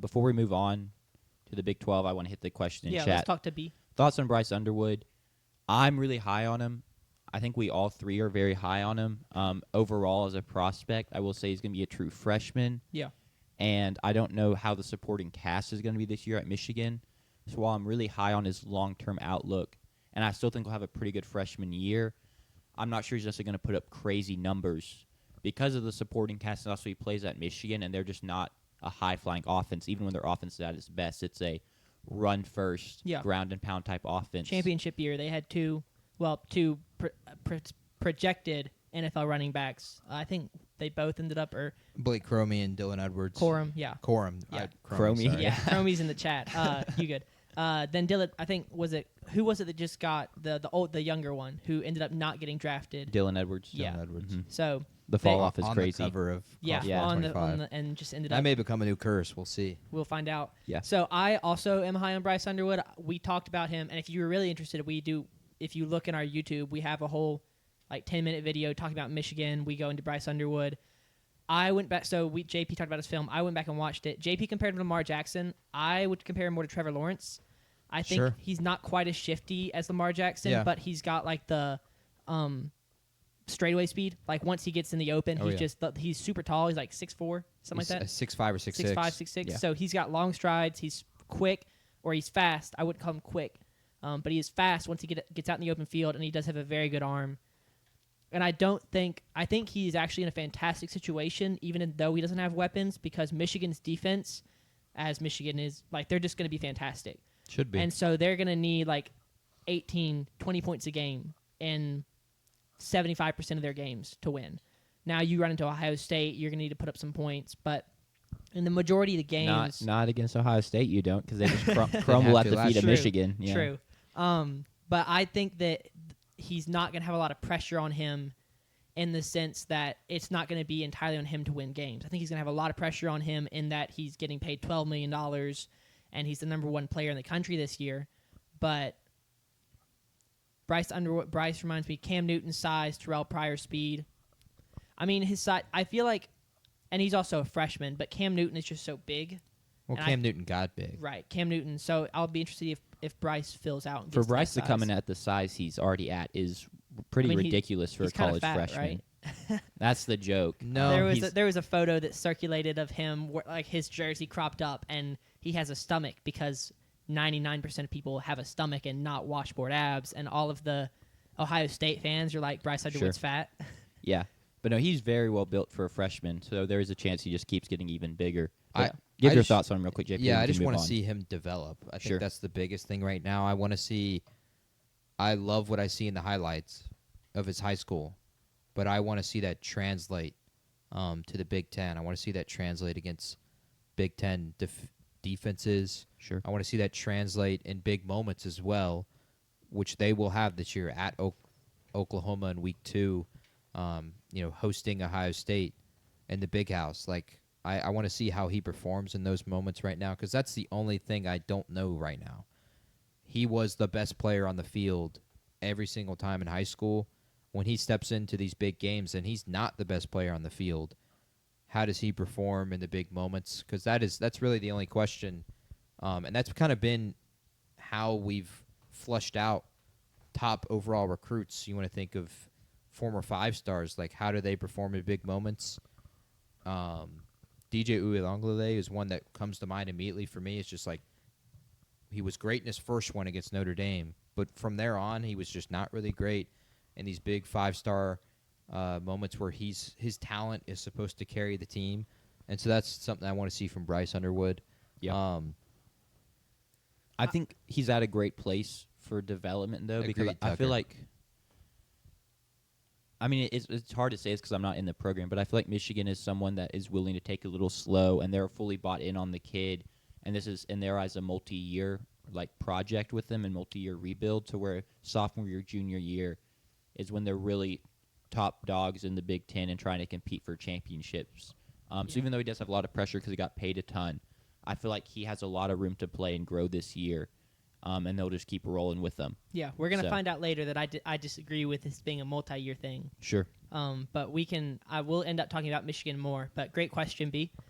Before we move on to the Big 12, I want to hit the question in Yeah, chat. let's talk to B. Thoughts on Bryce Underwood? I'm really high on him. I think we all three are very high on him. Overall, as a prospect, I will say he's going to be a true freshman. Yeah. And I don't know how the supporting cast is going to be this year at Michigan. So while I'm really high on his long-term outlook, and I still think he'll have a pretty good freshman year, I'm not sure he's just going to put up crazy numbers because of the supporting cast. And also, he plays at Michigan, and they're just not a high-flying offense. Even when their offense is at its best, it's a run-first, ground-and-pound type offense. Championship year, they had two projected NFL running backs. I think they both ended up Blake Cromie and Dylan Edwards. Corum, yeah. Corum. Yeah. Cromie. Yeah, Cromie's in the chat. You good. Then Dylan, I think, who was it that just got the younger one who ended up not getting drafted? Dylan Edwards. Yeah. Dylan Edwards. Mm-hmm. So the fall off is on crazy. The cover of on 25. the and just ended That up. may become a new curse. We'll see. We'll find out. Yeah. So I also am high on Bryce Underwood. We talked about him, and if you were really interested, if you look in our YouTube, we have a whole 10-minute video talking about Michigan. We go into Bryce Underwood. I went back. So JP talked about his film. I went back and watched it. JP compared him to Lamar Jackson. I would compare him more to Trevor Lawrence. I think he's not quite as shifty as Lamar Jackson, but he's got the straightaway speed. Once he gets in the open, he's super tall. He's 6'4", something like that. 6'5" or 6'6". 6'5", 6'6". Yeah. So he's got long strides. He's quick, or he's fast. I wouldn't call him quick, but he is fast once he gets out in the open field, and he does have a very good arm. And I think he's actually in a fantastic situation, even though he doesn't have weapons, because Michigan's defense, as Michigan is, they're just going to be fantastic. Should be. And so they're going to need 18, 20 points a game in 75% of their games to win. Now you run into Ohio State, you're going to need to put up some points, but in the majority of the games... Not against Ohio State, you don't, because they just crumble at the feet of Michigan. Yeah. True. But I think that he's not going to have a lot of pressure on him in the sense that it's not going to be entirely on him to win games. I think he's going to have a lot of pressure on him in that he's getting paid $12 million, and he's the number one player in the country this year. But Bryce reminds me Cam Newton's size, Terrell Pryor's speed. I mean, his size, I feel like, and he's also a freshman, but Cam Newton is just so big. Well, Cam Newton got big. Right, Cam Newton. So I'll be interested if Bryce fills out. And for gets Bryce to that come size. in at the size he's already at is pretty ridiculous for a college fat, freshman. Right? That's the joke. No, there was a photo that circulated of him, his jersey cropped up, and he has a stomach because 99% of people have a stomach and not washboard abs, and all of the Ohio State fans are like, Bryce Underwood's fat. Yeah. But no, he's very well built for a freshman, so there is a chance he just keeps getting even bigger. Give your thoughts on him real quick, JP. Yeah, I just want to see him develop. I think that's the biggest thing right now. I love what I see in the highlights of his high school, but I want to see that translate to the Big Ten. I want to see that translate against Big Ten defenses. Sure. I want to see that translate in big moments as well, which they will have this year at Oklahoma in week 2, hosting Ohio State in the Big House. I want to see how he performs in those moments right now, because that's the only thing I don't know right now. He was the best player on the field every single time in high school. When he steps into these big games and he's not the best player on the field, how does he perform in the big moments? Because that's really the only question, and that's kind of been how we've flushed out top overall recruits. You want to think of former 5-stars, how do they perform in big moments? DJ Uiagalelei is one that comes to mind immediately for me. It's just he was great in his first one against Notre Dame, but from there on, he was just not really great in these big 5-star moments where his talent is supposed to carry the team. And so that's something I want to see from Bryce Underwood. Yeah. I think he's at a great place for development, though, because I feel like, I mean, it's hard to say this because I'm not in the program, but I feel like Michigan is someone that is willing to take a little slow, and they're fully bought in on the kid. And this is, in their eyes, a multi-year project with them and multi-year rebuild, to where sophomore year, junior year is when they're really top dogs in the Big Ten and trying to compete for championships. So even though he does have a lot of pressure because he got paid a ton, I feel like he has a lot of room to play and grow this year, and they'll just keep rolling with them. Yeah, we're going to find out later that I disagree with this being a multi-year thing. Sure. But I will end up talking about Michigan more. But great question, B.